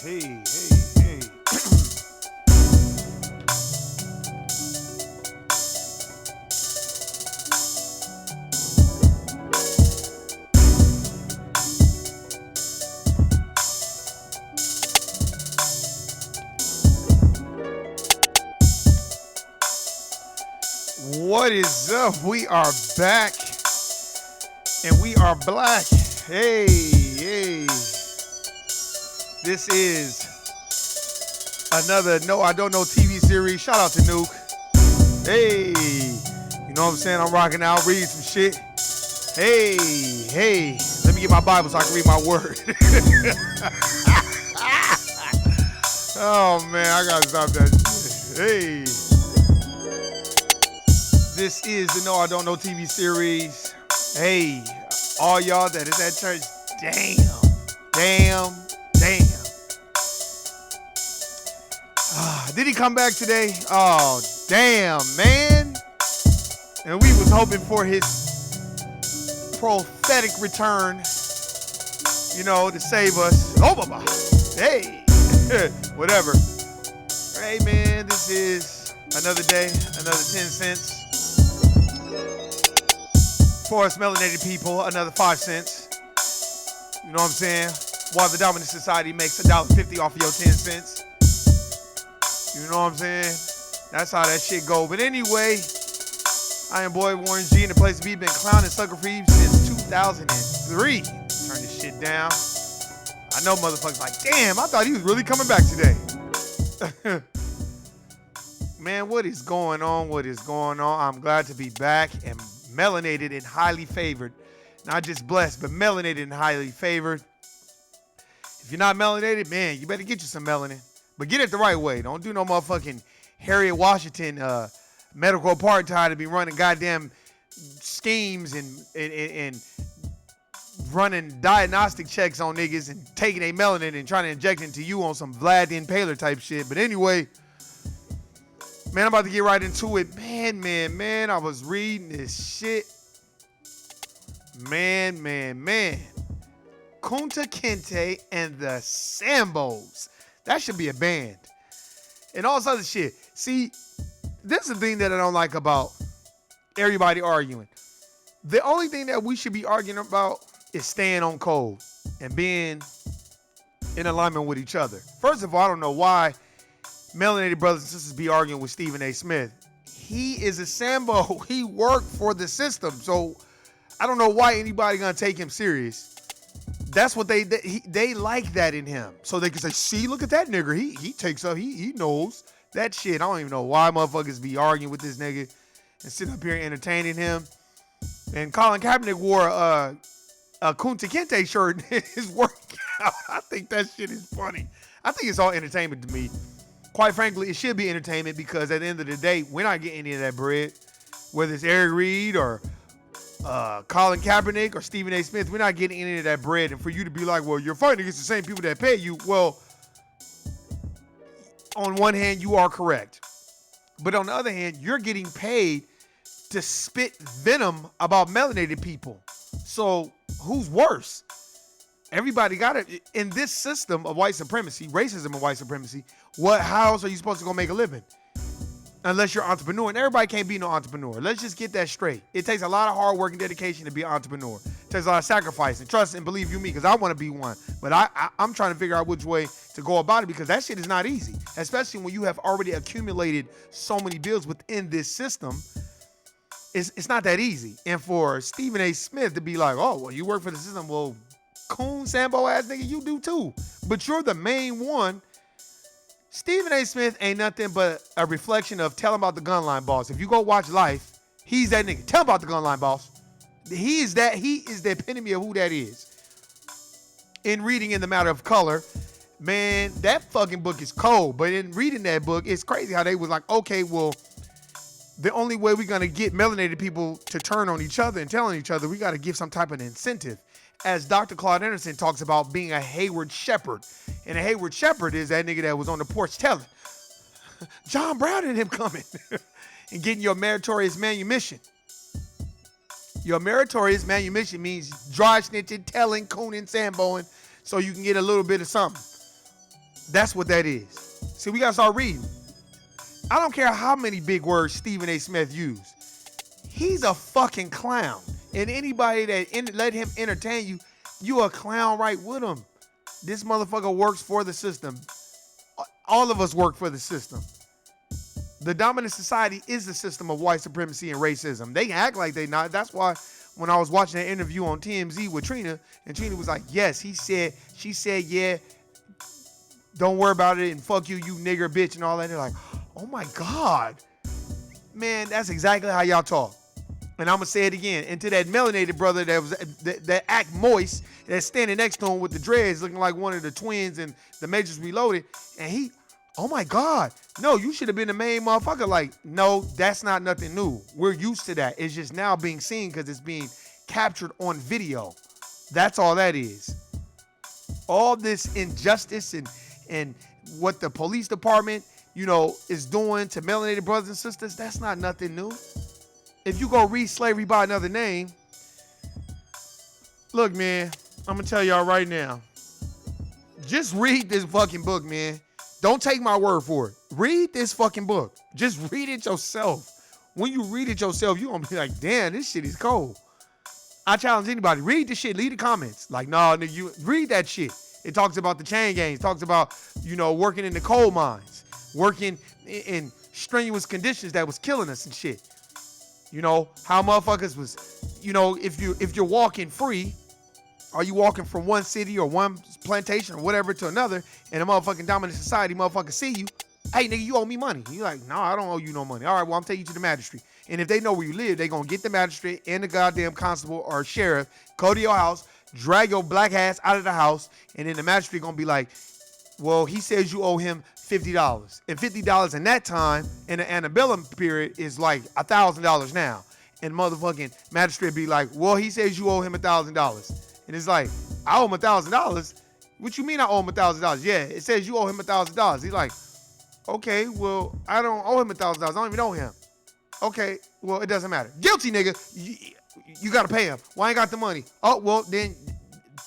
Hey, hey, hey. What is up? We are back and we are black. Hey, hey. This is another No I Don't Know TV series. Shout out to Nuke. Hey, you know what I'm saying? I'm rocking out, reading some shit. Hey, hey. Let me get my Bible so I can read my word. Oh man, I gotta stop that shit. Hey. This is the No I Don't Know TV series. Hey, all y'all that is at church, damn. Did he come back today? Oh, damn, man. And we was hoping for his prophetic return, to save us. Oh, baba. Hey, whatever. Hey, man, this is another day, another 10 cents. For us melanated people, another 5 cents. You know what I'm saying? While the dominant society makes $1.50 off of your 10 cents. You know what I'm saying? That's how that shit go. But anyway, I am boy Warren G, and the place to be. Been clowning sucker free since 2003. Turn this shit down. I know motherfuckers like, damn, I thought he was really coming back today. Man, what is going on? What is going on? I'm glad to be back and melanated and highly favored. Not just blessed, but melanated and highly favored. If you're not melanated, man, you better get you some melanin. But get it the right way. Don't do no motherfucking Harriet Washington medical apartheid to be running goddamn schemes and running diagnostic checks on niggas and taking a melanin and trying to inject it into you on some Vlad the Impaler type shit. But anyway, man, I'm about to get right into it. Man, I was reading this shit. Man. Kunta Kinta and the Sambos. That should be a band. And all this other shit. See, this is the thing that I don't like about everybody arguing. The only thing that we should be arguing about is staying on code and being in alignment with each other. First of all, I don't know why melanated brothers and sisters be arguing with Stephen A. Smith. He is a Sambo. He worked for the system. So I don't know why anybody gonna take him serious. That's what they like that in him. So they can say, see, look at that nigga. He takes up, he knows that shit. I don't even know why motherfuckers be arguing with this nigga and sitting up here entertaining him. And Colin Kaepernick wore a Kunta Kinte shirt in his workout. I think that shit is funny. I think it's all entertainment to me. Quite frankly, it should be entertainment because at the end of the day, we're not getting any of that bread. Whether it's Eric Reed or Colin Kaepernick or Stephen A. Smith, we're not getting any of that bread. And for you to be like, well, you're fighting against the same people that pay you. Well, on one hand, you are correct. But on the other hand, you're getting paid to spit venom about melanated people. So who's worse? Everybody got it. In this system of white supremacy, racism of white supremacy, how else are you supposed to go make a living? Unless you're an entrepreneur. And everybody can't be no entrepreneur. Let's just get that straight. It takes a lot of hard work and dedication to be an entrepreneur. It takes a lot of sacrifice and trust and believe you me, because I want to be one. But I'm trying to figure out which way to go about it, because that shit is not easy. Especially when you have already accumulated so many bills within this system. It's not that easy. And for Stephen A. Smith to be like, oh, well, you work for the system. Well, coon, Sambo ass nigga, you do too. But you're the main one. Stephen A. Smith ain't nothing but a reflection of Tell Him About the Gunline Boss. If you go watch Life, he's that nigga. Tell him about the Gunline Boss. He is the epitome of who that is. In reading In the Matter of Color, man, that fucking book is cold. But in reading that book, it's crazy how they was like, okay, well, the only way we're going to get melanated people to turn on each other and telling each other, we got to give some type of incentive. As Dr. Claude Anderson talks about being a Hayward Shepherd. And a Hayward Shepherd is that nigga that was on the porch telling John Brown and him coming and getting your meritorious manumission. Your meritorious manumission means dry snitching, telling, cooning, samboing, so you can get a little bit of something. That's what that is. See, we got to start reading. I don't care how many big words Stephen A. Smith used. He's a fucking clown. And anybody that let him entertain you, you a clown right with him. This motherfucker works for the system. All of us work for the system. The dominant society is the system of white supremacy and racism. They act like they not. That's why when I was watching that interview on TMZ with Trina, and Trina was like, yes, she said, yeah, don't worry about it, and fuck you, you nigger bitch, and all that. They're like, oh my God. Man, that's exactly how y'all talk. And I'm going to say it again. And to that melanated brother that act moist, that's standing next to him with the dreads, looking like one of the twins in The Matrix Reloaded, and he, oh my God, no, you should have been the main motherfucker. Like, no, that's not nothing new. We're used to that. It's just now being seen because it's being captured on video. That's all that is. All this injustice and what the police department, is doing to melanated brothers and sisters, that's not nothing new. If you go read Slavery by Another Name, look, man, I'm going to tell y'all right now, just read this fucking book, man. Don't take my word for it. Read this fucking book. Just read it yourself. When you read it yourself, you're going to be like, damn, this shit is cold. I challenge anybody. Read the shit. Leave the comments. Like, nah, nigga, you read that shit. It talks about the chain gangs. It talks about, working in the coal mines. Working in strenuous conditions that was killing us and shit. How motherfuckers was, if you're walking free, are you walking from one city or one plantation or whatever to another, and a motherfucking dominant society motherfucker see you, hey nigga, you owe me money. You like, no, I don't owe you no money. All right, well, I'm taking you to the magistrate. And if they know where you live, they gonna get the magistrate and the goddamn constable or sheriff, go to your house, drag your black ass out of the house, and then the magistrate gonna be like, well, he says you owe him $50. And $50 in that time, in the antebellum period, is like $1,000 now. And motherfucking magistrate be like, well, he says you owe him $1,000. And it's like, I owe him $1,000? What you mean I owe him $1,000? Yeah, it says you owe him $1,000. He's like, okay, well, I don't owe him $1,000. I don't even know him. Okay, well, it doesn't matter. Guilty, nigga. You got to pay him. Well, I ain't got the money. Oh, well, then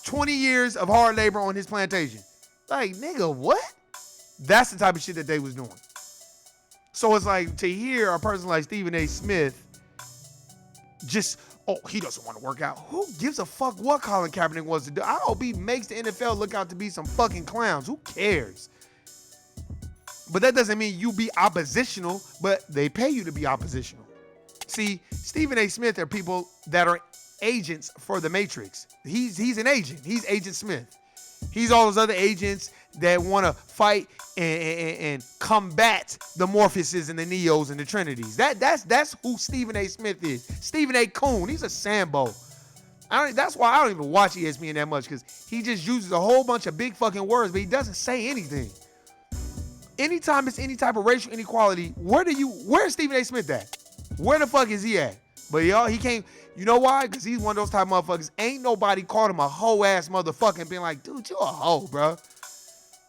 20 years of hard labor on his plantation. Like, nigga, what? That's the type of shit that they was doing. So it's like, to hear a person like Stephen A. Smith just, oh, he doesn't want to work out. Who gives a fuck what Colin Kaepernick wants to do? I hope he makes the NFL look out to be some fucking clowns. Who cares? But that doesn't mean you be oppositional, but they pay you to be oppositional. See, Stephen A. Smith are people that are agents for the Matrix. He's an agent. He's Agent Smith. He's all those other agents that want to fight and combat the Morpheuses and the Neos and the Trinities. That's who Stephen A. Smith is. Stephen A. Coon, he's a Sambo. That's why I don't even watch ESPN that much, because he just uses a whole bunch of big fucking words, but he doesn't say anything. Anytime it's any type of racial inequality, where's Stephen A. Smith at? Where the fuck is he at? But y'all, he can't. You know why? Because he's one of those type of motherfuckers. Ain't nobody called him a hoe-ass motherfucker and being like, dude, you a hoe, bro.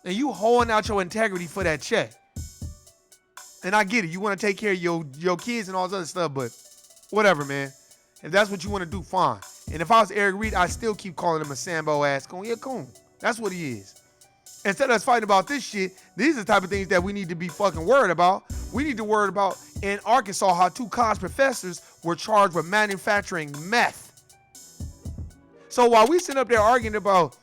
And you hoeing out your integrity for that check. And I get it. You want to take care of your kids and all this other stuff, but whatever, man. If that's what you want to do, fine. And if I was Eric Reed, I'd still keep calling him a Sambo-ass coon. Yeah, coon. That's what he is. Instead of us fighting about this shit, these are the type of things that we need to be fucking worried about. We need to worry about in Arkansas how 2 college professors were charged with manufacturing meth. So while we sit up there arguing about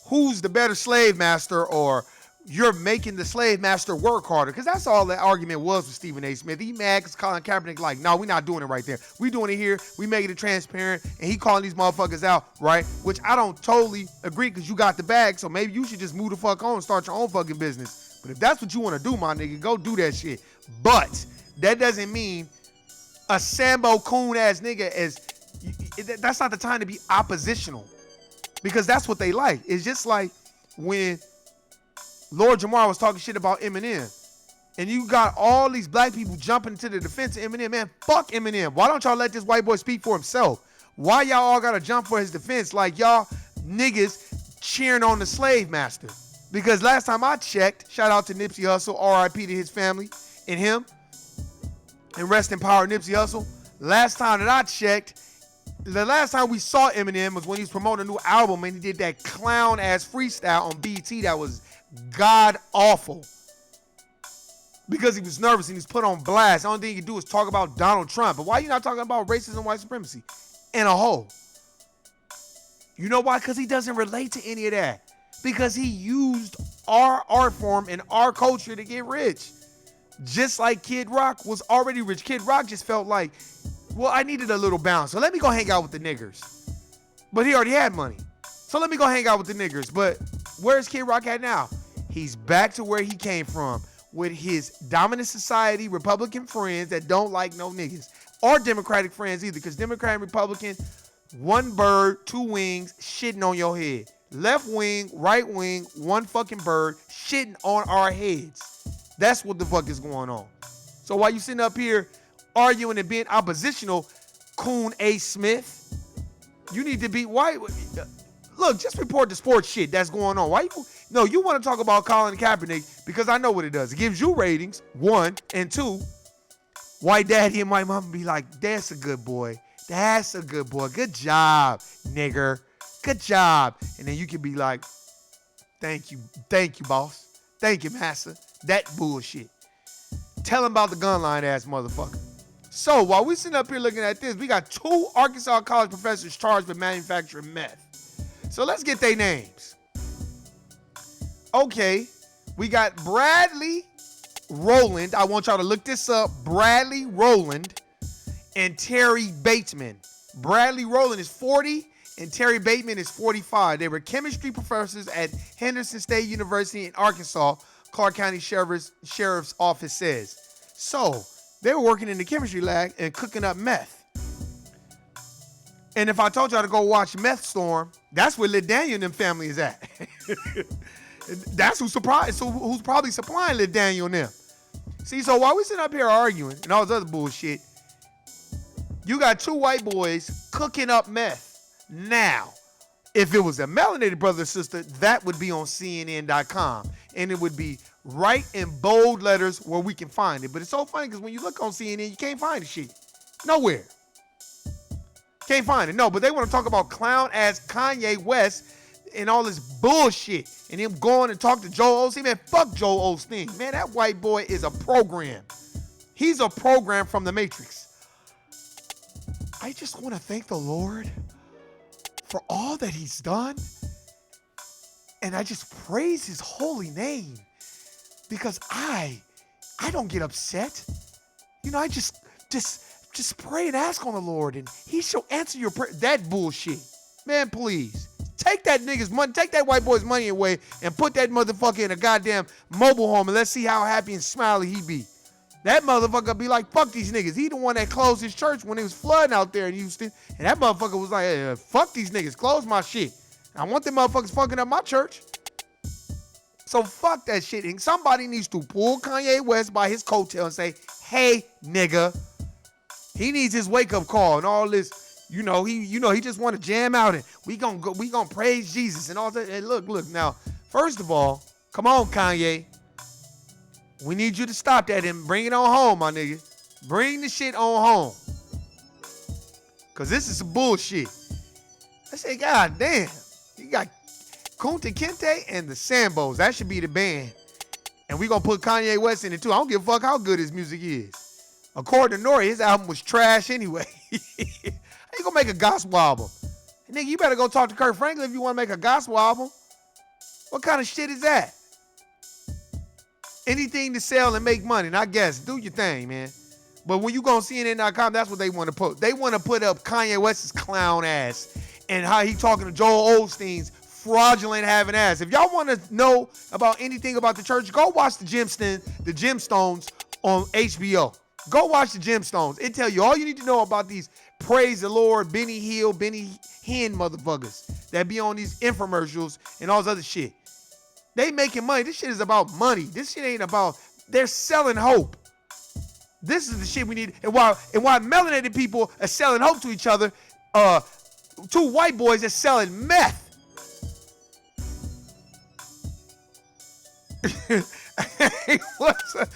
who's the better slave master, or you're making the slave master work harder, because that's all that argument was with Stephen A. Smith. He mad because Colin Kaepernick like, no, we're not doing it right there. We doing it here. We making it transparent. And he calling these motherfuckers out, right? Which I don't totally agree, because you got the bag, so maybe you should just move the fuck on and start your own fucking business. But if that's what you want to do, my nigga, go do that shit. But that doesn't mean a Sambo coon ass nigga that's not the time to be oppositional, because that's what they like. It's just like when Lord Jamar was talking shit about Eminem, and you got all these black people jumping into the defense of Eminem. Man, fuck Eminem. Why don't y'all let this white boy speak for himself? Why y'all all gotta jump for his defense like y'all niggas cheering on the slave master? Because last time I checked, shout out to Nipsey Hussle, R.I.P. to his family and him, and rest in power Nipsey Hussle. Last time that I checked, The last time we saw Eminem was when he was promoting a new album and he did that clown ass freestyle on BT that was god awful. Because he was nervous and he was put on blast. The only thing he could do is talk about Donald Trump. But why are you not talking about racism and white supremacy? And a whole. You know why? Because he doesn't relate to any of that. Because he used our art form and our culture to get rich. Just like Kid Rock was already rich. Kid Rock just felt like, well, I needed a little bounce. So let me go hang out with the niggers. But he already had money. So let me go hang out with the niggers. But where's Kid Rock at now? He's back to where he came from. With his dominant society, Republican friends that don't like no niggas. Or Democratic friends either. Because Democrat and Republican, one bird, two wings, shitting on your head. Left wing, right wing, one fucking bird, shitting on our heads. That's what the fuck is going on. So while you sitting up here arguing and being oppositional, Coon A. Smith, you need to be white. Look, just report the sports shit that's going on. Why you? No, you want to talk about Colin Kaepernick because I know what it does. It gives you ratings, one, and two, white daddy and white mama be like, that's a good boy. That's a good boy. Good job, nigger. Good job. And then you can be like, thank you, boss. Thank you, master. That bullshit. Tell him about the gun line ass motherfucker. So while we sitting up here looking at this, we got 2 Arkansas college professors charged with manufacturing meth. So let's get their names. Okay, we got Bradley Rowland. I want y'all to look this up. Bradley Rowland and Terry Bateman. Bradley Rowland is 40 and Terry Bateman is 45. They were chemistry professors at Henderson State University in Arkansas, Clark County Sheriff's Office says. So they were working in the chemistry lab and cooking up meth. And if I told y'all to go watch Meth Storm, that's where Lil Daniel and them family is at. That's who's probably supplying Lil Daniel and them. See, so while we sitting up here arguing and all this other bullshit, you got 2 white boys cooking up meth. Now, if it was a melanated brother or sister, that would be on CNN.com. And it would be right in bold letters where we can find it. But it's so funny because when you look on CNN, you can't find the shit. Nowhere. Can't find it. No, but they want to talk about clown-ass Kanye West and all this bullshit. And him going and talk to Joel Osteen. Man, fuck Joel Osteen. Man, that white boy is a program. He's a program from the Matrix. I just want to thank the Lord for all that he's done. And I just praise his holy name. Because I don't get upset. You know, I just pray and ask on the Lord and he shall answer your prayer. That bullshit. Man, please. Take that nigga's money, take that white boy's money away and put that motherfucker in a goddamn mobile home and let's see how happy and smiley he be. That motherfucker be like, fuck these niggas. He the one that closed his church when it was flooding out there in Houston. And that motherfucker was like, hey, fuck these niggas, close my shit. I want them motherfuckers fucking up my church. So fuck that shit. And somebody needs to pull Kanye West by his coattail and say, hey, nigga. He needs his wake-up call and all this. He just want to jam out and we gonna praise Jesus and all that. And look, now, first of all, come on, Kanye. We need you to stop that and bring it on home, my nigga. Bring the shit on home. Cause this is some bullshit. I say, God damn. You got Kunta, Kinta, and the Sambos. That should be the band. And we gonna put Kanye West in it too. I don't give a fuck how good his music is. According to Nori, his album was trash anyway. How you gonna make a gospel album? Nigga, you better go talk to Kirk Franklin if you wanna make a gospel album. What kind of shit is that? Anything to sell and make money, and I guess, do your thing, man. But when you go on CNN.com, that's what they want to put. They want to put up Kanye West's clown ass and how he talking to Joel Osteen's fraudulent having ass. If y'all want to know about anything about the church, go watch the Gemstones on HBO. Go watch the Gemstones. It tell you all you need to know about these praise the Lord, Benny Hill, Benny Hinn motherfuckers that be on these infomercials and all this other shit. They making money. This shit is about money. This shit ain't about, they're selling hope. This is the shit we need. And while melanated people are selling hope to each other, 2 white boys are selling meth. Hey, what's up,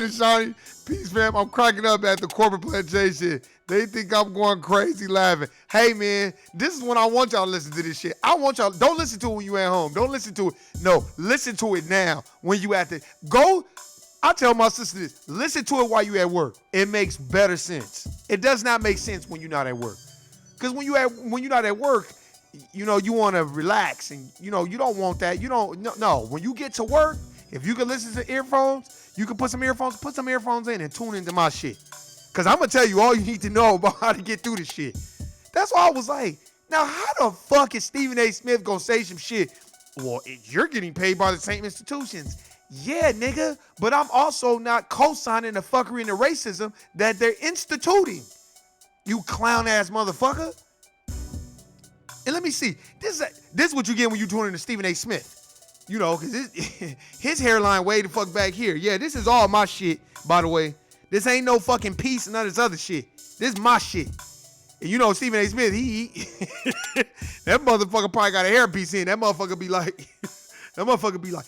Deshaun? Peace, fam. I'm cracking up at the corporate plantation. They think I'm going crazy laughing. Hey, man, this is when I want y'all to listen to this shit. I want y'all, don't listen to it when you at home. Don't listen to it. No, listen to it now when you at the, go, I tell my sister this, listen to it while you at work. It makes better sense. It does not make sense when you're not at work. Because when you're not at work, you know, you want to relax and, you know, you don't want that. You don't, no. When you get to work, if you can listen to earphones, you can put some earphones in and tune into my shit. Because I'm going to tell you all you need to know about how to get through this shit. That's why I was like, now how the fuck is Stephen A. Smith going to say some shit? Well, you're getting paid by the same institutions. Yeah, nigga, but I'm also not co-signing the fuckery and the racism that they're instituting. You clown-ass motherfucker. And let me see. This is what you get when you tune into Stephen A. Smith. You know, because his hairline way the fuck back here. Yeah, this is all my shit, by the way. This ain't no fucking piece and none of this other shit. This is my shit. And you know Stephen A. Smith, he that motherfucker probably got a hairpiece in. That motherfucker be like,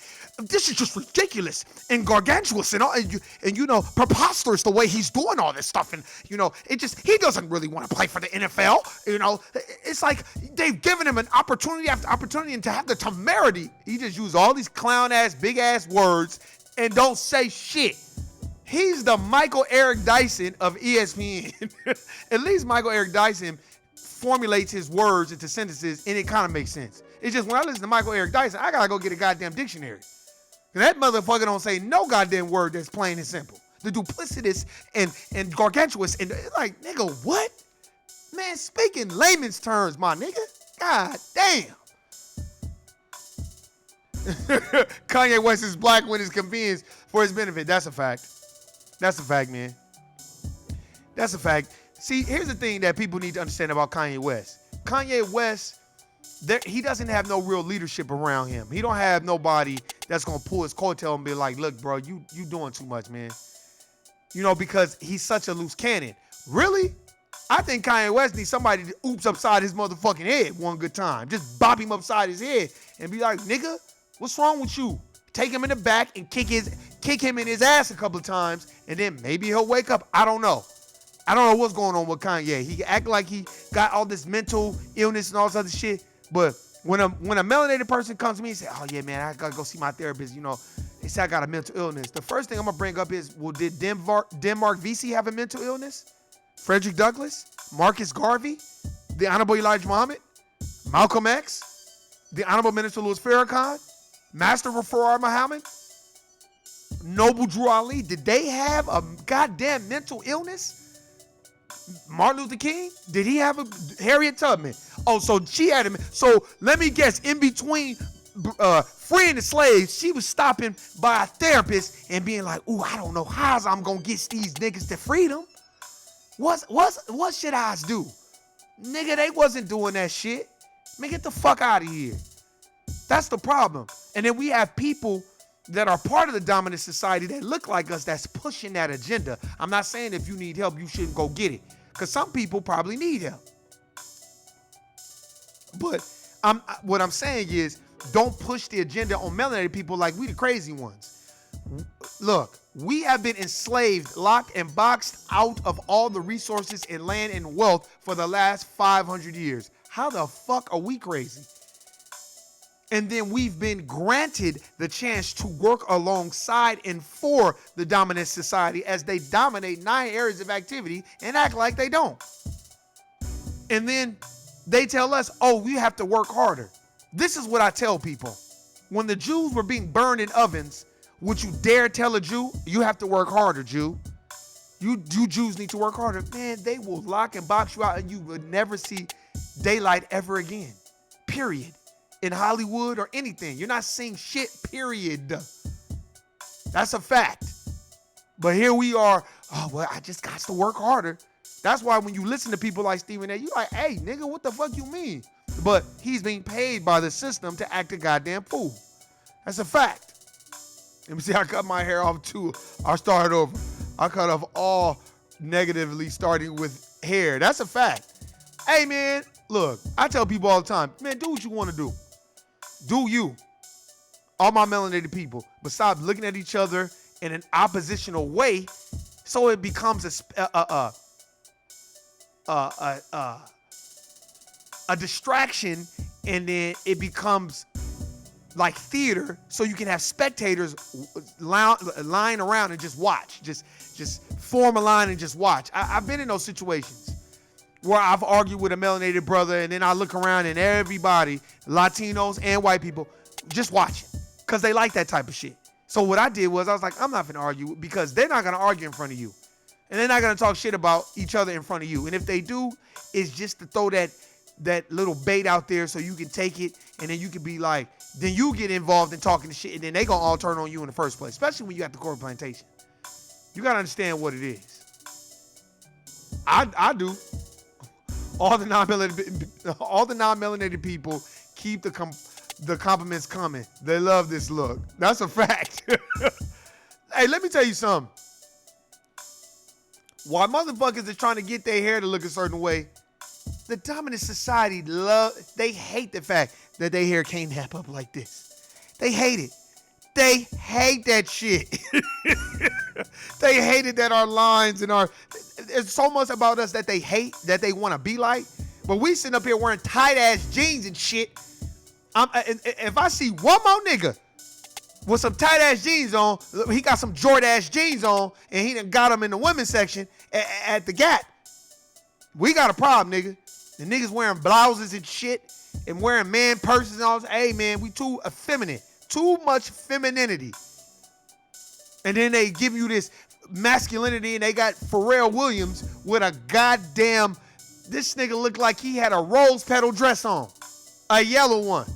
this is just ridiculous and gargantuous and all, and you know, preposterous the way he's doing all this stuff. And, you know, he doesn't really want to play for the NFL. You know, it's like they've given him an opportunity after opportunity, and to have the temerity, he just used all these clown ass, big ass words and don't say shit. He's the Michael Eric Dyson of ESPN. At least Michael Eric Dyson formulates his words into sentences and it kind of makes sense. It's just when I listen to Michael Eric Dyson, I gotta go get a goddamn dictionary. That motherfucker don't say no goddamn word that's plain and simple. The duplicitous and gargantuous and like, nigga, what? Man, speaking layman's terms, my nigga. God damn. Kanye West is black when it's convenience for his benefit. That's a fact. That's a fact, man. That's a fact. See, here's the thing that people need to understand about Kanye West. Kanye West, he doesn't have no real leadership around him. He don't have nobody that's going to pull his coattail and be like, look, bro, you doing too much, man. You know, because he's such a loose cannon. Really? I think Kanye West needs somebody to oops upside his motherfucking head one good time. Just bop him upside his head and be like, nigga, what's wrong with you? Take him in the back and kick him in his ass a couple of times, and then maybe he'll wake up. I don't know. I don't know what's going on with Kanye. He act like he got all this mental illness and all this other shit. But when a melanated person comes to me and say, oh yeah, man, I gotta go see my therapist, you know, they say I got a mental illness. The first thing I'm gonna bring up is, well, did Denmark Vesey have a mental illness? Frederick Douglass? Marcus Garvey? The Honorable Elijah Muhammad? Malcolm X? The Honorable Minister Louis Farrakhan? Master Referar Muhammad? Noble Drew Ali? Did they have a goddamn mental illness? Martin Luther King? Did he have a Harriet Tubman? Oh, so she had him. So let me guess, in between freeing the slaves, she was stopping by a therapist and being like, ooh, I don't know how I'm gonna get these niggas to freedom. What should I do? Nigga, they wasn't doing that shit. Man, get the fuck out of here. That's the problem. And then we have people that are part of the dominant society that look like us that's pushing that agenda. I'm not saying if you need help, you shouldn't go get it. Because some people probably need help. But what I'm saying is, don't push the agenda on melanated people like we the crazy ones. Look, we have been enslaved, locked, and boxed out of all the resources and land and wealth for the last 500 years. How the fuck are we crazy? And then we've been granted the chance to work alongside and for the dominant society as they dominate 9 areas of activity and act like they don't. And then they tell us, oh, we have to work harder. This is what I tell people. When the Jews were being burned in ovens, would you dare tell a Jew, you have to work harder, Jew? You Jews need to work harder. Man, they will lock and box you out and you would never see daylight ever again. Period. In Hollywood or anything. You're not seeing shit, period. That's a fact. But here we are, oh, well, I just got to work harder. That's why when you listen to people like Stephen A., you're like, hey, nigga, what the fuck you mean? But he's being paid by the system to act a goddamn fool. That's a fact. Let me see, I cut my hair off too. I'll start over. I cut off all negatively starting with hair. That's a fact. Hey, man, look, I tell people all the time, man, do what you want to do. Do you. All my melanated people. But stop looking at each other in an oppositional way so it becomes a distraction, and then it becomes like theater, so you can have spectators lying around and just watch, just form a line and just watch. I've been in those situations where I've argued with a melanated brother, and then I look around and everybody, Latinos and white people, just watching because they like that type of shit. So what I did was I was like, I'm not gonna argue, because they're not gonna argue in front of you, and they're not gonna talk shit about each other in front of you. And if they do, it's just to throw that little bait out there so you can take it, and then you can be like, then you get involved in talking the shit, and then they gonna all turn on you in the first place, especially when you got the corporate plantation. You gotta understand what it is. I do. All the non-melanated people keep the compliments coming. They love this look. That's a fact. Hey, let me tell you something. While motherfuckers are trying to get their hair to look a certain way, the dominant society they hate the fact that their hair can't nap up like this. They hate it. They hate that shit. They hated that our lines and there's so much about us that they hate, that they want to be like. But we sitting up here wearing tight ass jeans and shit. If I see one more nigga with some tight ass jeans on, he got some Jordan ass jeans on, and he done got them in the women's section at the Gap, we got a problem, nigga. The niggas wearing blouses and shit and wearing man purses and all this. Hey, man, we too effeminate. Too much femininity. And then they give you this masculinity, and they got Pharrell Williams with a goddamn, this nigga looked like he had a rose petal dress on. A yellow one.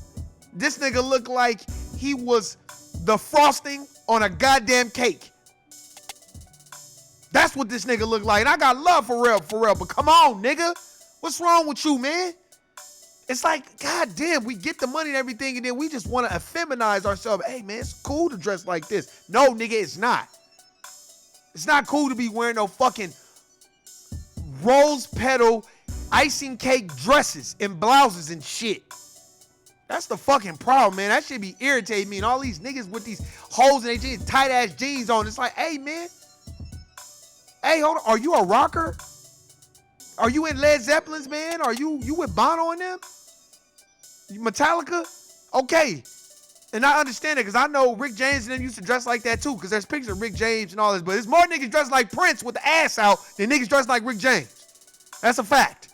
This nigga looked like he was the frosting on a goddamn cake. That's what this nigga looked like. And I got love for Pharrell, but come on, nigga. What's wrong with you, man? It's like, goddamn, we get the money and everything, and then we just want to effeminize ourselves. Hey, man, it's cool to dress like this. No, nigga, it's not. It's not cool to be wearing no fucking rose petal icing cake dresses and blouses and shit. That's the fucking problem, man. That shit be irritating me. And all these niggas with these holes in their jeans, tight ass jeans on. It's like, hey, man. Hey, hold on. Are you a rocker? Are you in Led Zeppelin's, man? Are you with Bono and them? You Metallica? Okay. And I understand it, because I know Rick James and them used to dress like that too, because there's pictures of Rick James and all this, but there's more niggas dressed like Prince with the ass out than niggas dressed like Rick James. That's a fact.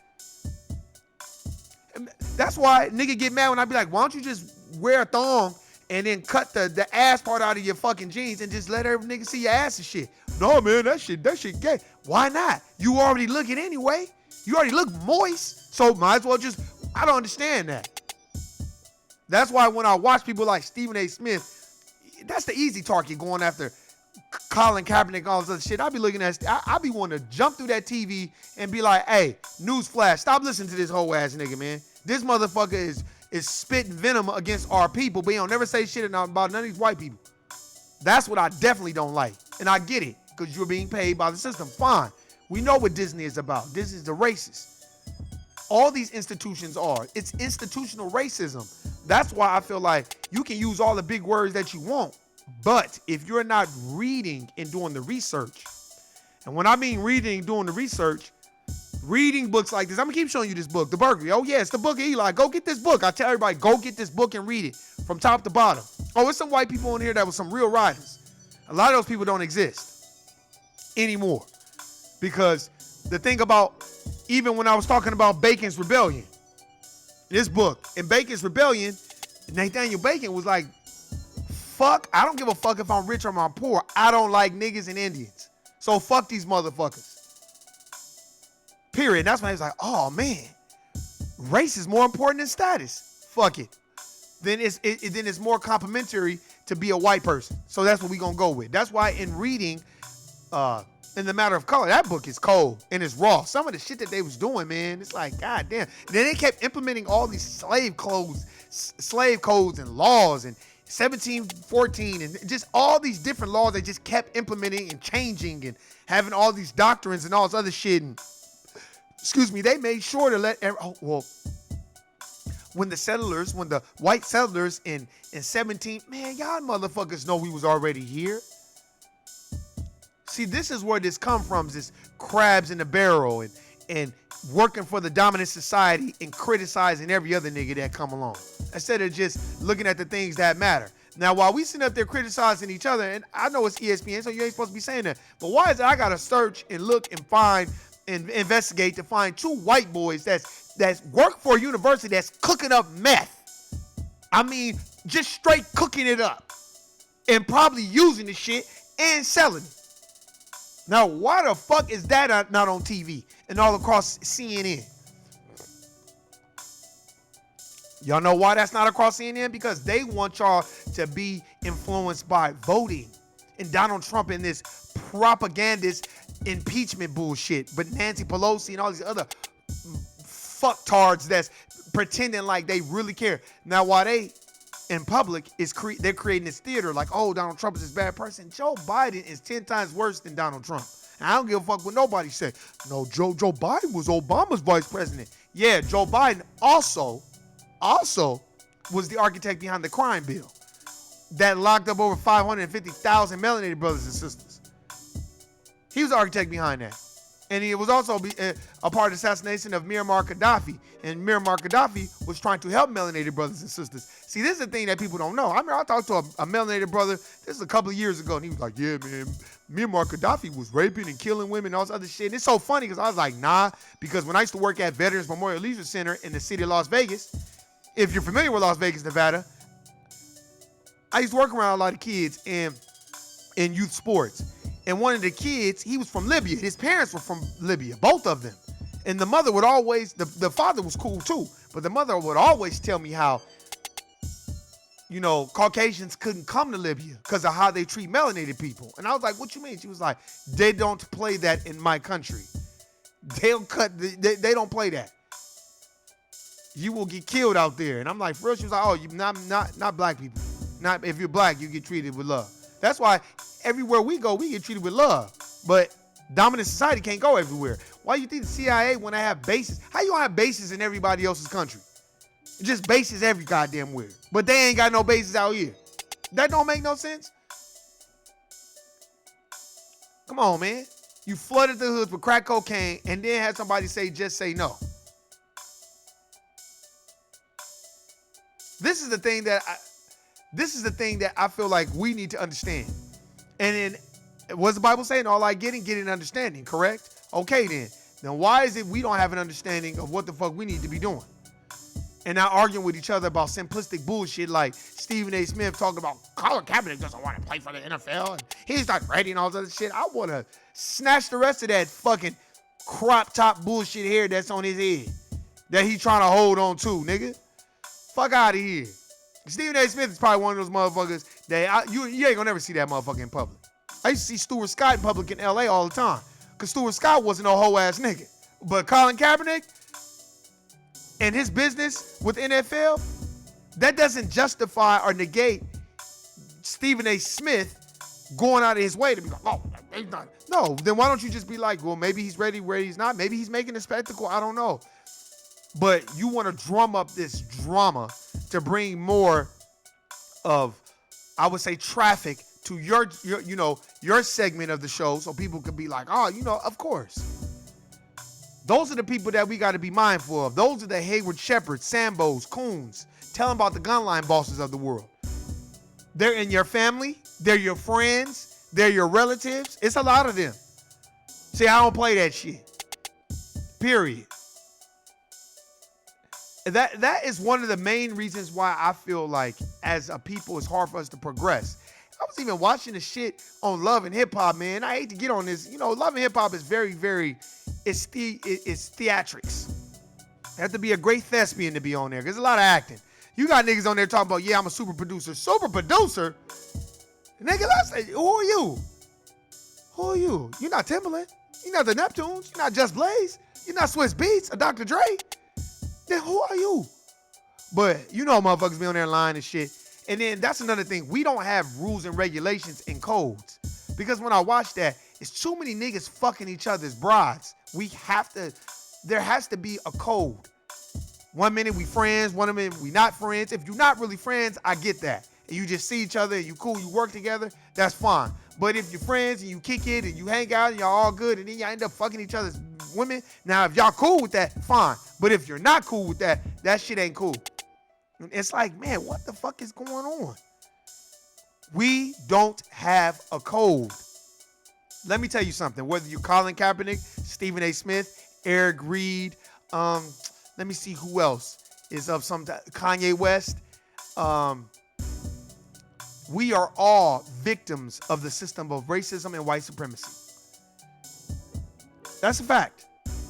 And that's why nigga get mad when I be like, why don't you just wear a thong and then cut the ass part out of your fucking jeans and just let every nigga see your ass and shit. No, man, that shit gay. Why not? You already looking anyway. You already look moist. So might as well just, I don't understand that. That's why when I watch people like Stephen A. Smith, that's the easy target going after Colin Kaepernick and all this other shit. I be looking at, I be wanting to jump through that TV and be like, hey, newsflash, stop listening to this whole ass nigga, man. This motherfucker is spitting venom against our people, but he don't never say shit about none of these white people. That's what I definitely don't like. And I get it, because you're being paid by the system. Fine. We know what Disney is about. Disney is the racist. All these institutions are. It's institutional racism. That's why I feel like you can use all the big words that you want, but if you're not reading and doing the research, and when I mean reading and doing the research, reading books like this, I'm gonna keep showing you this book, The Burglary. Oh yeah, it's the book of Eli. Go get this book. I tell everybody, go get this book and read it from top to bottom. Oh, there's some white people in here that was some real writers. A lot of those people don't exist anymore, because the thing about, even when I was talking about Bacon's Rebellion, this book, in Bacon's Rebellion, Nathaniel Bacon was like, fuck, I don't give a fuck if I'm rich or I'm poor. I don't like niggas and Indians. So fuck these motherfuckers. Period. That's when he was like, oh man, race is more important than status. Fuck it. Then it's more complimentary to be a white person. So that's what we gonna go with. That's why in reading, in the matter of color, that book is cold and it's raw. Some of the shit that they was doing, man, it's like, god damn. And then they kept implementing all these slave codes and laws and 1714 and just all these different laws they just kept implementing and changing and having all these doctrines and all this other shit. And they made sure to let when the white settlers in 17, man, y'all motherfuckers know we was already here. See, this is where this come from, this crabs in the barrel and working for the dominant society and criticizing every other nigga that come along, instead of just looking at the things that matter. Now, while we sitting up there criticizing each other, and I know it's ESPN, so you ain't supposed to be saying that, but why is it I gotta search and look and find and investigate to find two white boys that's work for a university that's cooking up meth? I mean, just straight cooking it up and probably using the shit and selling it. Now, why the fuck is that not on TV and all across CNN? Y'all know why that's not across CNN? Because they want y'all to be influenced by voting and Donald Trump in this propagandist impeachment bullshit. But Nancy Pelosi and all these other fucktards that's pretending like they really care. Now, while they in public they're creating this theater like, oh, Donald Trump is this bad person. Joe Biden is 10 times worse than Donald Trump. And I don't give a fuck what nobody say. No, Joe Biden was Obama's vice president. Yeah, Joe Biden also was the architect behind the crime bill that locked up over 550,000 melanated brothers and sisters. He was the architect behind that. And he was also a part of the assassination of Muammar Gaddafi. And Muammar Gaddafi was trying to help melanated brothers and sisters. See, this is the thing that people don't know. I remember I talked to a melanated brother, this is a couple of years ago, and he was like, yeah, man, Muammar Gaddafi was raping and killing women and all this other shit. And it's so funny because I was like, nah, because when I used to work at Veterans Memorial Leisure Center in the city of Las Vegas, if you're familiar with Las Vegas, Nevada, I used to work around a lot of kids in youth sports. And one of the kids, he was from Libya. His parents were from Libya, both of them. And the mother would always, the father was cool too, but the mother would always tell me how, Caucasians couldn't come to Libya because of how they treat melanated people. And I was like, what you mean? She was like, they don't play that in my country. They don't play that. You will get killed out there. And I'm like, for real? She was like, oh, you not black people. Not if you're black, you get treated with love. That's why everywhere we go, we get treated with love. But dominant society can't go everywhere. Why you think the CIA want to have bases? How you gonna have bases in everybody else's country? Just bases every goddamn where. But they ain't got no bases out here. That don't make no sense. Come on, man. You flooded the hoods with crack cocaine and then had somebody say, just say no. This is the thing that I feel like we need to understand. And then, what's the Bible saying? All I get an understanding, correct? Okay, then. Then why is it we don't have an understanding of what the fuck we need to be doing? And not arguing with each other about simplistic bullshit like Stephen A. Smith talking about Colin Kaepernick doesn't want to play for the NFL and he's not ready and all this other shit. I want to snatch the rest of that fucking crop top bullshit hair that's on his head that he's trying to hold on to, nigga. Fuck out of here. Stephen A. Smith is probably one of those motherfuckers that you ain't gonna never see that motherfucker in public. I used to see Stuart Scott in public in LA all the time. Because Stuart Scott wasn't no hoe ass nigga. But Colin Kaepernick and his business with NFL, that doesn't justify or negate Stephen A. Smith going out of his way to be like, oh, he's not. No, then why don't you just be like, well, maybe he's ready where he's not. Maybe he's making a spectacle. I don't know. But you want to drum up this drama to bring more of, I would say, traffic to your segment of the show so people could be like, oh, of course. Those are the people that we got to be mindful of. Those are the Hayward Shepherds, Sambos, Coons. Tell them about the gunline bosses of the world. They're in your family. They're your friends. They're your relatives. It's a lot of them. See, I don't play that shit. Period. That is one of the main reasons why I feel like as a people it's hard for us to progress. I was even watching the shit on Love and Hip Hop, man. I hate to get on this. Love and Hip Hop is very, very, it's theatrics. You have to be a great thespian to be on there. There's a lot of acting. You got niggas on there talking about, yeah, I'm a super producer. Super producer? Nigga, who are you? Who are you? You're not Timbaland. You're not the Neptunes. You're not Just Blaze. You're not Swiss Beats or Dr. Dre. Then who are you? But motherfuckers be on there lying and shit. And then that's another thing. We don't have rules and regulations and codes. Because when I watch that, it's too many niggas fucking each other's brides. There has to be a code. 1 minute we friends, 1 minute we not friends. If you're not really friends, I get that. And you just see each other and you cool, you work together, that's fine. But if you're friends and you kick it and you hang out and y'all all good and then y'all end up fucking each other's women. Now, if y'all cool with that, fine. But if you're not cool with that, that shit ain't cool. It's like, man, what the fuck is going on? We don't have a code. Let me tell you something. Whether you're Colin Kaepernick, Stephen A. Smith, Eric Reed, let me see who else is of some Kanye West. We are all victims of the system of racism and white supremacy. That's a fact.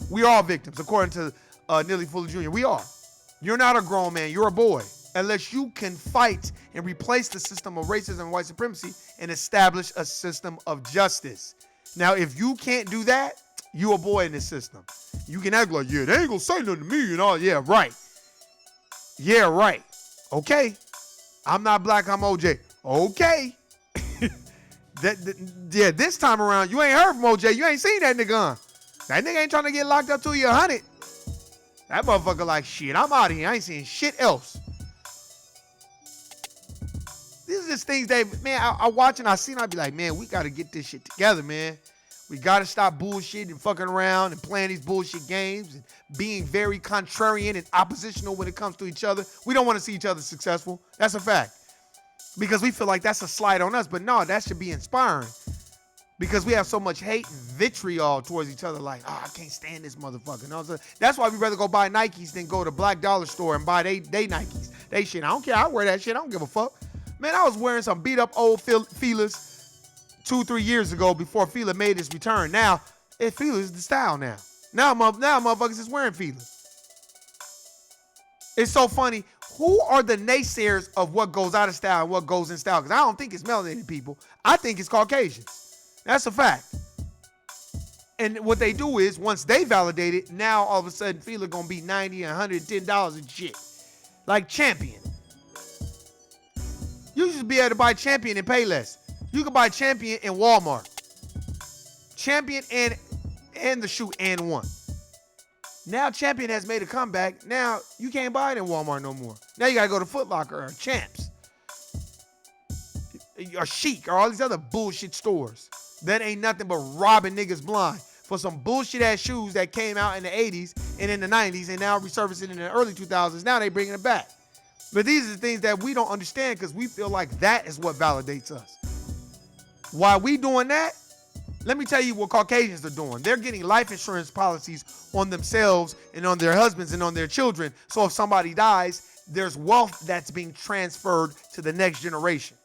We are all victims, according to Neely Fuller Jr. We are. You're not a grown man. You're a boy. Unless you can fight and replace the system of racism and white supremacy and establish a system of justice. Now, if you can't do that, you a boy in this system. You can act like, yeah, they ain't gonna say nothing to me and all. Yeah, right. Yeah, right. Okay. I'm not black, I'm OJ. Okay. This time around, you ain't heard from OJ. You ain't seen that nigga, huh? That nigga ain't trying to get locked up till you're 100. That motherfucker like, shit, I'm out of here. I ain't seeing shit else. These are just things that, man, I watch and I see and I be like, man, we got to get this shit together, man. We got to stop bullshitting and fucking around and playing these bullshit games and being very contrarian and oppositional when it comes to each other. We don't want to see each other successful. That's a fact. Because we feel like that's a slight on us. But no, that should be inspiring. Because we have so much hate and vitriol towards each other. Like, I can't stand this motherfucker. No, that's why we'd rather go buy Nikes than go to Black Dollar Store and buy they Nikes. They shit. I don't care. I wear that shit. I don't give a fuck. Man, I was wearing some beat up old Fila's 2-3 years ago before Fila made his return. Now, Fila is the style now. Now motherfuckers is wearing Fila. It's so funny. Who are the naysayers of what goes out of style and what goes in style? Because I don't think it's melanated people. I think it's Caucasians. That's a fact. And what they do is, once they validate it, now all of a sudden Fila gonna be $90 and $110 and shit. Like Champion. You should be able to buy Champion and pay less. You can buy Champion in Walmart. Champion and the shoe and one. Now Champion has made a comeback. Now you can't buy it in Walmart no more. Now you gotta go to Foot Locker or Champs. Or Chic or all these other bullshit stores. That ain't nothing but robbing niggas blind for some bullshit ass shoes that came out in the 80s and in the 90s and now resurfacing in the early 2000s. Now they bringing it back. But these are the things that we don't understand because we feel like that is what validates us. While we doing that, let me tell you what Caucasians are doing. They're getting life insurance policies on themselves and on their husbands and on their children. So if somebody dies, there's wealth that's being transferred to the next generation.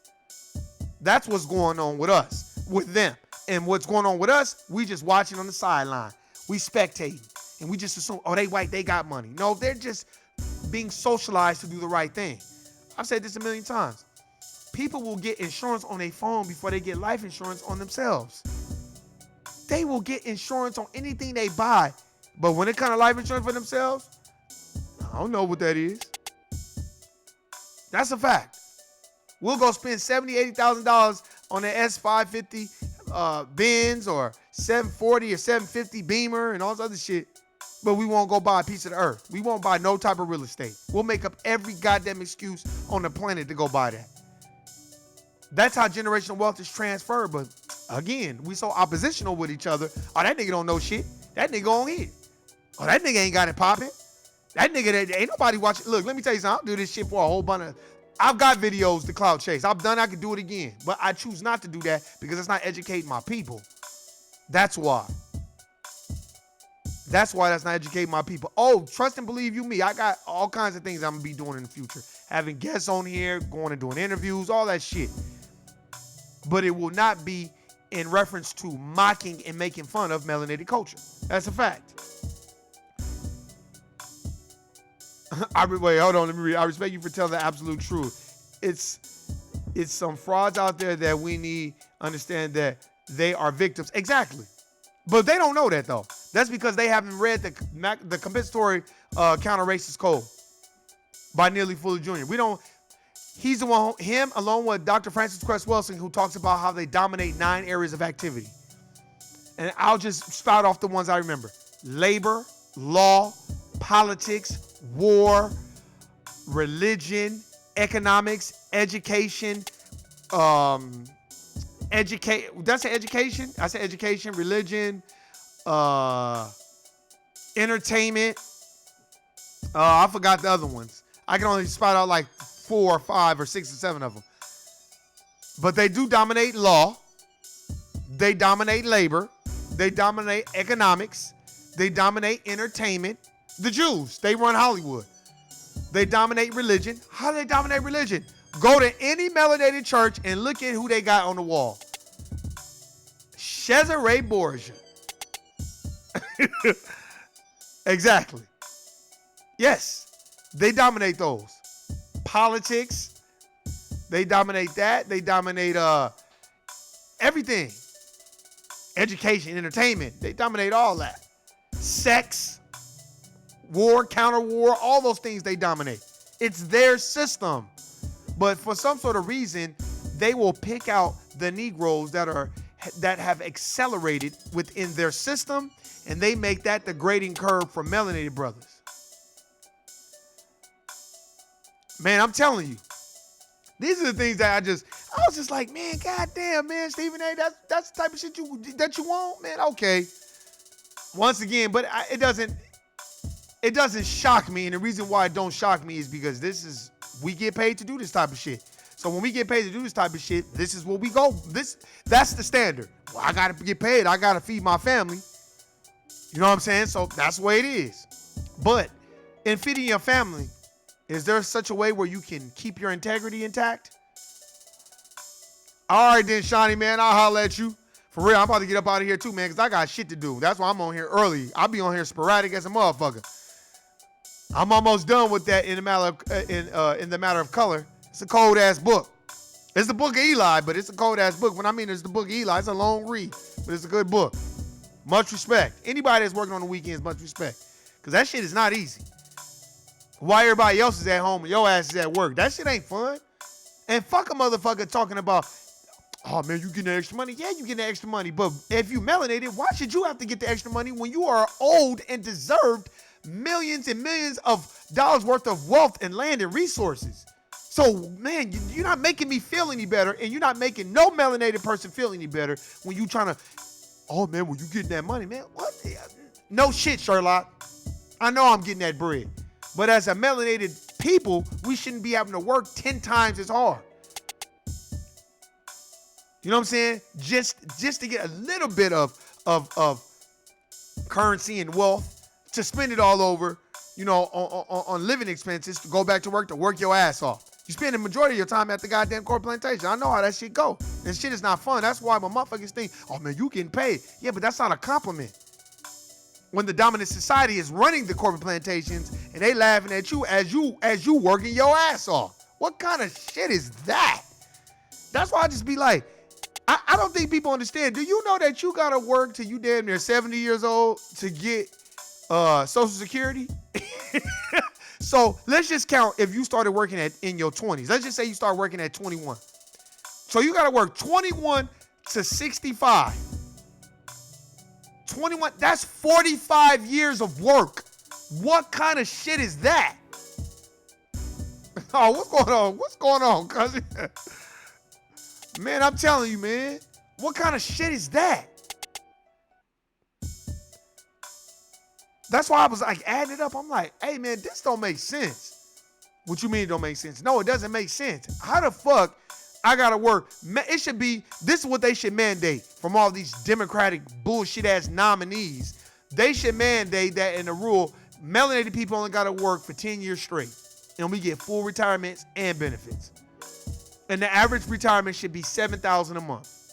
That's what's going on with us, with them. And what's going on with us, we just watching on the sideline. We spectating. And we just assume, oh, they white, they got money. No, they're just being socialized to do the right thing. I've said this a million times. People will get insurance on their phone before they get life insurance on themselves. They will get insurance on anything they buy. But when it comes to life insurance for themselves, I don't know what that is. That's a fact. We'll go spend $70,000, $80,000 on an S550 Benz or 740 or 750 Beamer and all this other shit. But we won't go buy a piece of the earth. We won't buy no type of real estate. We'll make up every goddamn excuse on the planet to go buy that. That's how generational wealth is transferred. But again, we so oppositional with each other. Oh, that nigga don't know shit. That nigga on here. Oh, that nigga ain't got it popping. That nigga, ain't nobody watching. Look, let me tell you something. I'll do this shit for a whole bunch of... I've got videos to clout chase. I've done. I could do it again. But I choose not to do that because it's not educating my people. That's why. That's why that's not educating my people. Oh, trust and believe you me. I got all kinds of things I'm going to be doing in the future. Having guests on here, going and doing interviews, all that shit. But it will not be in reference to mocking and making fun of melanated culture. That's a fact. Wait, hold on. Let me read. I respect you for telling the absolute truth. It's some frauds out there that we need understand that they are victims. Exactly. But they don't know that, though. That's because they haven't read the compensatory counter-racist code by Neely Fuller Jr. We don't... He's the one, him along with Dr. Francis Cress Welsing, who talks about how they dominate 9 areas of activity. And I'll just spout off the ones I remember. Labor, law, politics, war, religion, economics, education, did I say education? I said education, religion, entertainment. I forgot the other ones. I can only spot out like 4 or 5 or 6 or 7 of them. But they do dominate law. They dominate labor. They dominate economics. They dominate entertainment. The Jews, they run Hollywood. They dominate religion. How do they dominate religion? Go to any melanated church and look at who they got on the wall. Cesare Borgia. Exactly. Yes, they dominate those. Politics, they dominate that. They dominate everything. Education, entertainment, they dominate all that. Sex, war, counter war, all those things they dominate. It's their system. But for some sort of reason, they will pick out the Negroes that have accelerated within their system, and they make that the grading curve for melanated brothers. Man, I'm telling you, these are the things that I was just like, man, goddamn, man, Stephen A., that's the type of shit that you want, man. Okay. Once again, but it doesn't shock me, and the reason why it don't shock me is because we get paid to do this type of shit. So when we get paid to do this type of shit, this is where we go. That's the standard. Well, I gotta get paid. I gotta feed my family. You know what I'm saying? So that's the way it is. But in feeding your family, is there such a way where you can keep your integrity intact? All right then, Shawnee, man, I'll holler at you. For real, I'm about to get up out of here too, man, because I got shit to do. That's why I'm on here early. I'll be on here sporadic as a motherfucker. I'm almost done with that in the matter of color. It's a cold ass book. It's the book of Eli, but it's a cold ass book. When I mean it's the book of Eli, it's a long read, but it's a good book. Much respect. Anybody that's working on the weekends, much respect. Because that shit is not easy. While everybody else is at home and your ass is at work, that shit ain't fun. And fuck a motherfucker talking about, oh man, you getting the extra money? Yeah, you getting the extra money. But if you melanated, why should you have to get the extra money when you are owed and deserved millions and millions of dollars worth of wealth and land and resources? So, man, you're not making me feel any better, and you're not making no melanated person feel any better when you trying to, oh, man, well, you getting that money, man. What? No shit, Sherlock. I know I'm getting that bread. But as a melanated people, we shouldn't be having to work 10 times as hard. You know what I'm saying? Just to get a little bit of currency and wealth to spend it all over, you know, on living expenses, to go back to work your ass off. You spend the majority of your time at the goddamn corporate plantation. I know how that shit go. And shit is not fun. That's why when motherfuckers think, oh man, you getting paid. Yeah, but that's not a compliment. When the dominant society is running the corporate plantations and they laughing at you as you working your ass off. What kind of shit is that? That's why I just be like, I don't think people understand. Do you know that you gotta work till you damn near 70 years old to get Social Security? So let's just count if you started working in your 20s. Let's just say you start working at 21. So you gotta work 21 to 65. 21, that's 45 years of work. What kind of shit is that? Oh, what's going on? What's going on, cousin? Man, I'm telling you, man. What kind of shit is that? That's why I was like adding it up. I'm like, hey, man, this don't make sense. What you mean it don't make sense? No, it doesn't make sense. How the fuck I gotta work? It should be, this is what they should mandate from all these Democratic bullshit ass nominees. They should mandate that in the rule, melanated people only gotta work for 10 years straight. And we get full retirements and benefits. And the average retirement should be $7,000 a month.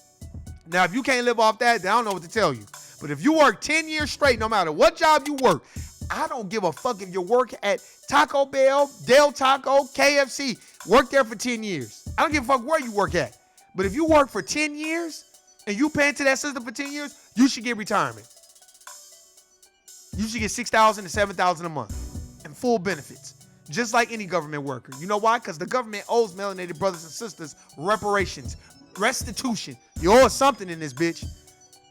Now, if you can't live off that, then I don't know what to tell you. But if you work 10 years straight, no matter what job you work, I don't give a fuck if you work at Taco Bell, Del Taco, KFC. Work there for 10 years. I don't give a fuck where you work at. But if you work for 10 years and you pay into that system for 10 years, you should get retirement. You should get $6,000 to $7,000 a month and full benefits. Just like any government worker. You know why? Because the government owes melanated brothers and sisters reparations, restitution. You owe us something in this bitch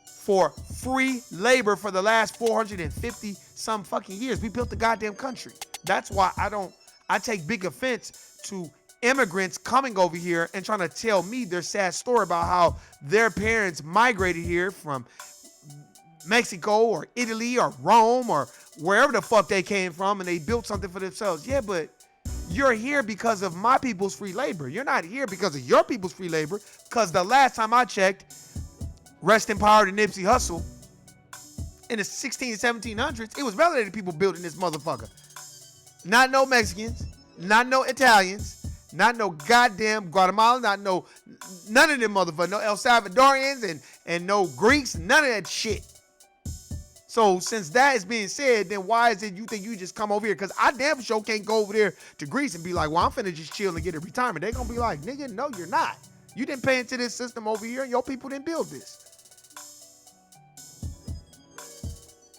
for free labor for the last 450 some fucking years. We built the goddamn country. That's why I take big offense to immigrants coming over here and trying to tell me their sad story about how their parents migrated here from Mexico or Italy or Rome or wherever the fuck they came from and they built something for themselves. Yeah, but you're here because of my people's free labor. You're not here because of your people's free labor. Because the last time I checked, rest in power to Nipsey Hussle, in the 1700s, it was melanated people building this motherfucker. Not no Mexicans, not no Italians, not no goddamn Guatemala, none of them motherfuckers, no El Salvadorians and no Greeks, none of that shit. So since that is being said, then why is it you think you just come over here? Because I damn sure can't go over there to Greece and be like, well, I'm finna just chill and get a retirement. They gonna be like, nigga, no, you're not. You didn't pay into this system over here and your people didn't build this.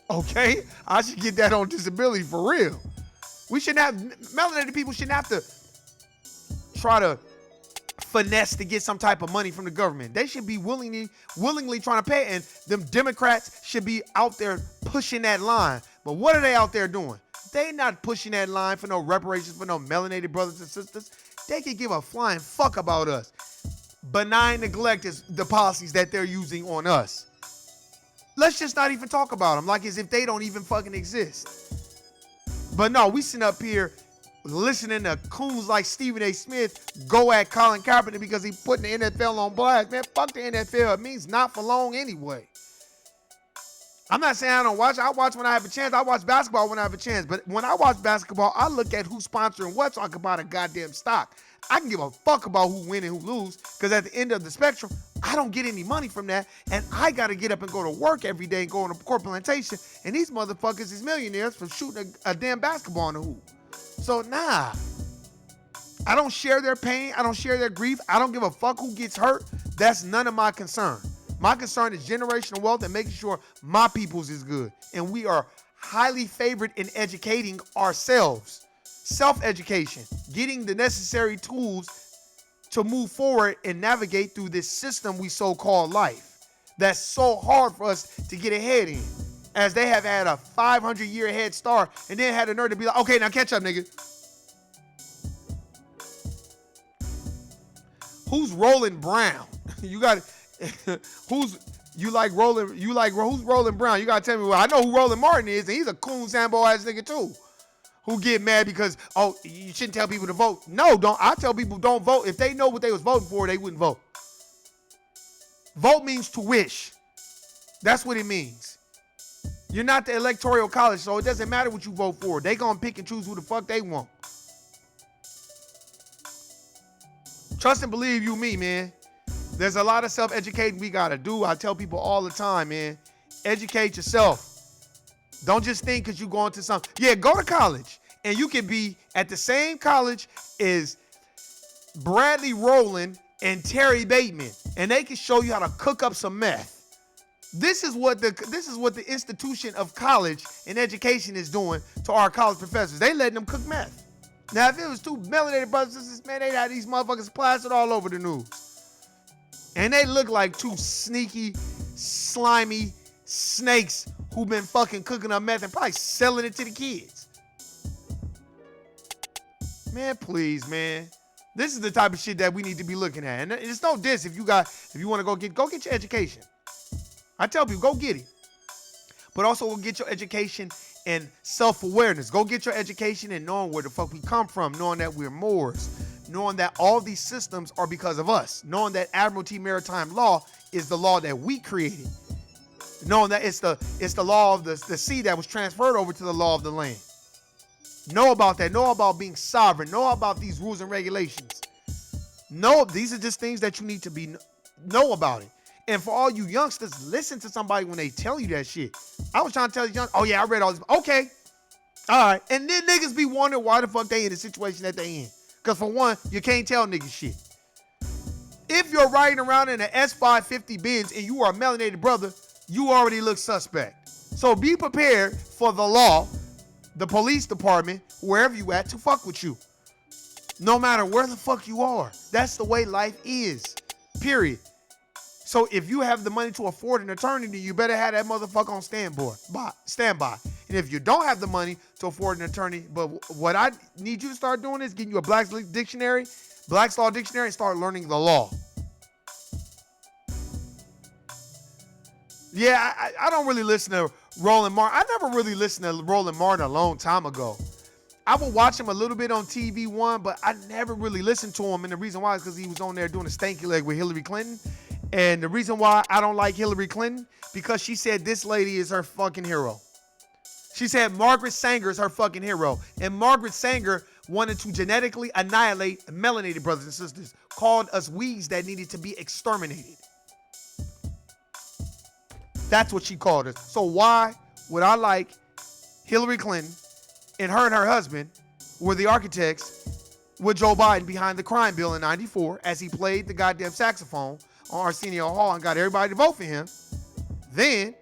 Okay? I should get that on disability for real. We shouldn't have, melanated people shouldn't have to try to finesse to get some type of money from the government. They should be willingly trying to pay, and them Democrats should be out there pushing that line. But what are they out there doing? They not pushing that line for no reparations for no melanated brothers and sisters. They can give a flying fuck about us. Benign neglect is the policies that they're using on us. Let's just not even talk about them like as if they don't even fucking exist. But no, we sitting up here listening to coons like Stephen A. Smith go at Colin Kaepernick because he putting the NFL on blast. Man, fuck the NFL. It means not for long anyway. I'm not saying I don't watch. I watch when I have a chance. I watch basketball when I have a chance. But when I watch basketball, I look at who's sponsoring what so I can buy a goddamn stock. I can give a fuck about who win and who lose because at the end of the spectrum, I don't get any money from that. And I got to get up and go to work every day and go on a court plantation. And these motherfuckers is millionaires from shooting a damn basketball in the hoop. So, nah. I don't share their pain. I don't share their grief. I don't give a fuck who gets hurt. That's none of my concern. My concern is generational wealth and making sure my people's is good. And we are highly favored in educating ourselves. Self-education, getting the necessary tools to move forward and navigate through this system we so-called life. That's so hard for us to get ahead in, as they have had a 500-year head start and then had a nerve to be like, okay, now catch up, nigga. Who's Rolling Brown? You got who's Rolling Brown? You gotta tell me. Well, I know who Roland Martin is, and he's a coon sambo ass nigga too. Who get mad because, oh, you shouldn't tell people to vote. No, don't. I tell people don't vote. If they know what they was voting for, they wouldn't vote. Vote means to wish. That's what it means. You're not the electoral college, so it doesn't matter what you vote for. They gonna pick and choose who the fuck they want. Trust and believe you me, man. There's a lot of self-educating we gotta do. I tell people all the time, man. Educate yourself. Don't just think because you're going to some. Yeah, go to college. And you can be at the same college as Bradley Rowland and Terry Bateman. And they can show you how to cook up some meth. This is what the institution of college and education is doing to our college professors. They letting them cook meth. Now, if it was two melanated brothers and sisters, man, they'd have these motherfuckers plastered all over the news. And they look like two sneaky, slimy snakes who been fucking cooking up meth and probably selling it to the kids. Man, please, man. This is the type of shit that we need to be looking at. And it's no diss if you want to go get your education. I tell people, go get it. But also go get your education and self-awareness. Go get your education and knowing where the fuck we come from, knowing that we're Moors, knowing that all these systems are because of us, knowing that Admiralty Maritime Law is the law that we created. Knowing that it's the law of the sea that was transferred over to the law of the land. Know about that. Know about being sovereign. Know about these rules and regulations. Know these are just things that you need to know about it. And for all you youngsters, listen to somebody when they tell you that shit. I was trying to tell you, oh yeah, I read all this. Okay. All right. And then niggas be wondering why the fuck they in the situation that they in. Because for one, you can't tell niggas shit. If you're riding around in an S550 Benz and you are a melanated brother, you already look suspect. So be prepared for the law, the police department, wherever you at, to fuck with you. No matter where the fuck you are. That's the way life is. Period. So if you have the money to afford an attorney, then you better have that motherfucker on standby. And if you don't have the money to afford an attorney, but what I need you to start doing is getting you a Black's Law Dictionary, and start learning the law. Yeah, I don't really listen to Roland Martin. I never really listened to Roland Martin a long time ago. I would watch him a little bit on TV One, but I never really listened to him. And the reason why is because he was on there doing a stanky leg with Hillary Clinton. And the reason why I don't like Hillary Clinton, because she said this lady is her fucking hero. She said Margaret Sanger is her fucking hero. And Margaret Sanger wanted to genetically annihilate melanated brothers and sisters, called us weeds that needed to be exterminated. That's what she called us. So why would I like Hillary Clinton and her husband were the architects with Joe Biden behind the crime bill in 94 as he played the goddamn saxophone on Arsenio Hall and got everybody to vote for him. Then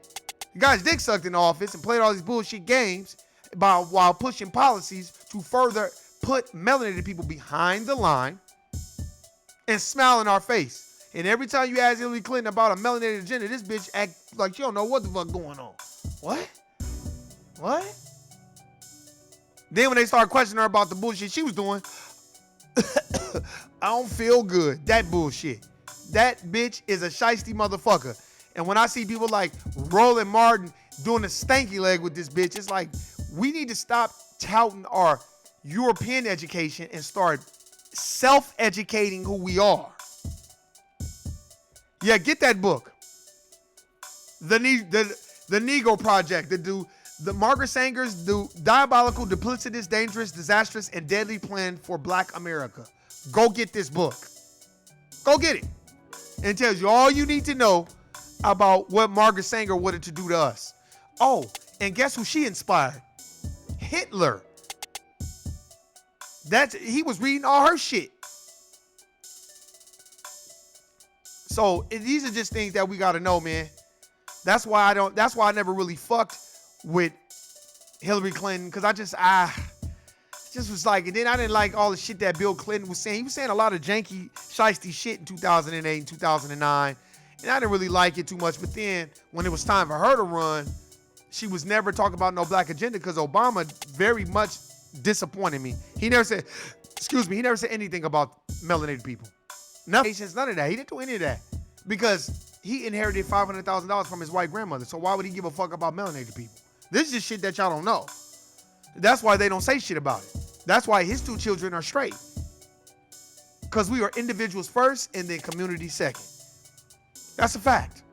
the guy's dick sucked in the office and played all these bullshit games while pushing policies to further put melanated people behind the line and smile in our face. And every time you ask Hillary Clinton about a melanated agenda, this bitch act like she don't know what the fuck going on. What? Then when they start questioning her about the bullshit she was doing, I don't feel good. That bullshit. That bitch is a shiesty motherfucker. And when I see people like Roland Martin doing a stanky leg with this bitch, it's like, we need to stop touting our European education and start self-educating who we are. Yeah, get that book. The Negro Project. The Margaret Sanger's Diabolical, Duplicitous, Dangerous, Disastrous, and Deadly Plan for Black America. Go get this book. Go get it. And it tells you all you need to know about what Margaret Sanger wanted to do to us. Oh, and guess who she inspired? Hitler. He was reading all her shit. So these are just things that we gotta know, man. That's why I never really fucked with Hillary Clinton, because I just was like, and then I didn't like all the shit that Bill Clinton was saying. He was saying a lot of janky, shiesty shit in 2008 and 2009, and I didn't really like it too much. But then when it was time for her to run, she was never talking about no black agenda, because Obama very much disappointed me. He never said anything about melanated people. Nothing, none of that. He didn't do any of that because he inherited $500,000 from his white grandmother. So why would he give a fuck about melanated people? This is just shit that y'all don't know. That's why they don't say shit about it. That's why his 2 children are straight. Because we are individuals first and then community second. That's a fact.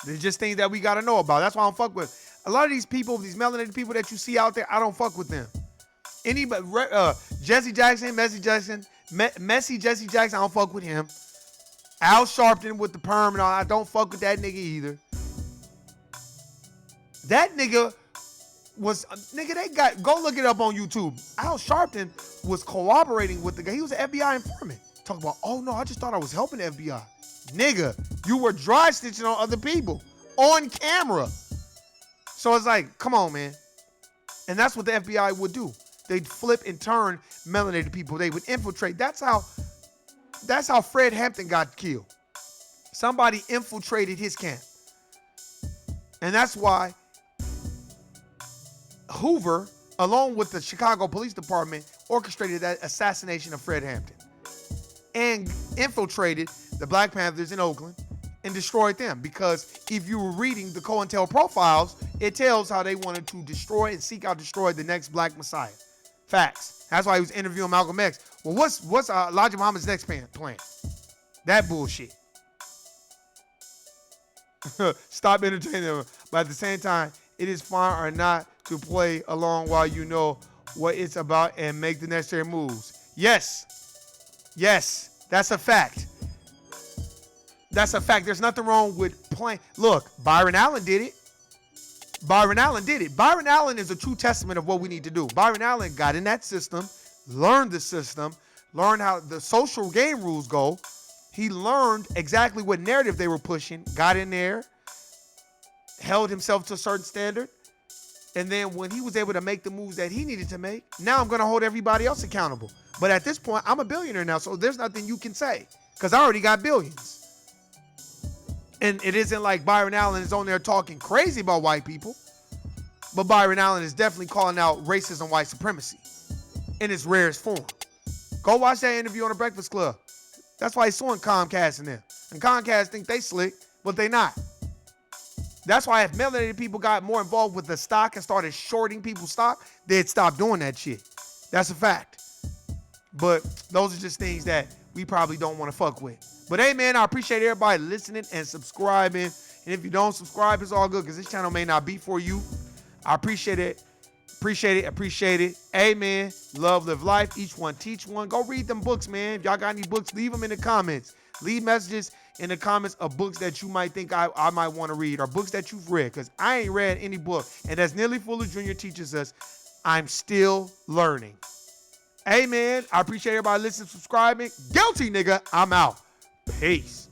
There's just things that we got to know about. That's why I don't fuck with a lot of these people, these melanated people that you see out there. I don't fuck with them. Anybody, Jesse Jackson, Jesse Jackson, I don't fuck with him. Al Sharpton with the perm and all, I don't fuck with that nigga either. That nigga was, go look it up on YouTube. Al Sharpton was cooperating with the guy. He was an FBI informant. Talk about, oh no, I just thought I was helping the FBI. Nigga, you were dry stitching on other people on camera. So it's like, come on, man. And that's what the FBI would do. They'd flip and turn melanated people. They would infiltrate. That's how Fred Hampton got killed. Somebody infiltrated his camp. And that's why Hoover, along with the Chicago Police Department, orchestrated that assassination of Fred Hampton and infiltrated the Black Panthers in Oakland and destroyed them. Because if you were reading the COINTEL profiles, it tells how they wanted to destroy and seek out destroy the next Black Messiah. Facts. That's why he was interviewing Malcolm X. Well, what's Elijah Muhammad's next plan? That bullshit. Stop entertaining them. But at the same time, it is fine or not to play along while you know what it's about and make the necessary moves. Yes, that's a fact. That's a fact. There's nothing wrong with playing. Look, Byron Allen did it. Byron Allen is a true testament of what we need to do. Byron Allen got in that system, learned the system, learned how the social game rules go. He learned exactly what narrative they were pushing, got in there, held himself to a certain standard. And then when he was able to make the moves that he needed to make, now I'm going to hold everybody else accountable. But at this point, I'm a billionaire now, so there's nothing you can say because I already got billions. And it isn't like Byron Allen is on there talking crazy about white people, but Byron Allen is definitely calling out racism, white supremacy in its rarest form. Go watch that interview on the Breakfast Club. That's why he's suing Comcast and them. And Comcast think they slick, but they not. That's why if melanated people got more involved with the stock and started shorting people's stock, they'd stop doing that shit. That's a fact. But those are just things that we probably don't want to fuck with. But hey, man, I appreciate everybody listening and subscribing. And if you don't subscribe, it's all good because this channel may not be for you. I appreciate it. Appreciate it. Hey, man, love, live life. Each one, teach one. Go read them books, man. If y'all got any books, leave them in the comments. Leave messages in the comments of books that you might think I might want to read or books that you've read, because I ain't read any book. And as Nearly Fuller Jr. teaches us, I'm still learning. Hey, man, I appreciate everybody listening, subscribing. Guilty, nigga. I'm out. Peace.